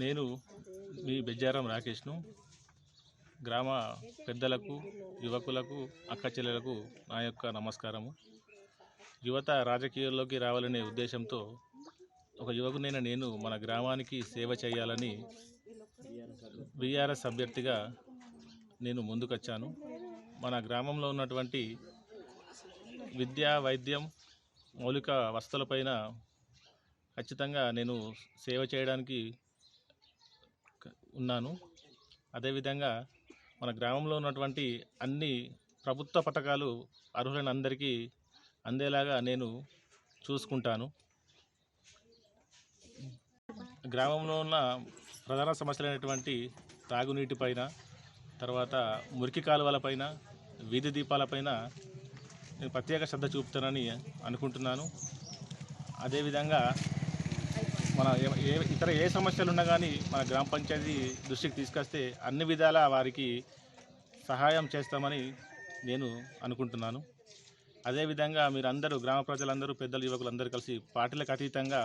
నేను మీ బెజ్జారం రాకేష్ను. గ్రామ పెద్దలకు, యువకులకు, అక్క చెల్లెలకు నా యొక్క నమస్కారము. యువత రాజకీయాల్లోకి రావాలనే ఉద్దేశంతో ఒక యువకునైన నేను మన గ్రామానికి సేవ చేయాలని బీఆర్ఎస్ అభ్యర్థిగా నేను ముందుకొచ్చాను. మన గ్రామంలో ఉన్నటువంటి విద్య, వైద్యం, మౌలిక వసతులపైన ఖచ్చితంగా నేను సేవ చేయడానికి ఉన్నాను. అదేవిధంగా మన గ్రామంలో ఉన్నటువంటి అన్ని ప్రభుత్వ పథకాలు అర్హులైన అందరికీ అందేలాగా నేను చూసుకుంటాను. గ్రామంలో ఉన్న ప్రధాన సమస్యలైనటువంటి తాగునీటి పైన, తర్వాత మురికి కాలువలపైన, వీధి దీపాలపైన నేను ప్రత్యేక శ్రద్ధ చూపుతానని అనుకుంటున్నాను. అదేవిధంగా మన ఇతర ఏ సమస్యలు ఉన్నా కానీ మన గ్రామ పంచాయతీ దృష్టికి తీసుకొస్తే అన్ని విధాలా వారికి సహాయం చేస్తామని నేను అనుకుంటున్నాను. అదేవిధంగా మీరందరూ, గ్రామ ప్రజలందరూ, పెద్దలు, యువకులందరూ కలిసి పార్టీలకు అతీతంగా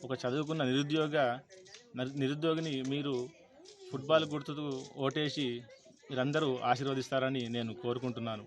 ఒక చదువుకున్న నిరుద్యోగిని మీరు ఫుట్బాల్ గుర్తుకు ఓటేసి మీరందరూ ఆశీర్వదిస్తారని నేను కోరుకుంటున్నాను.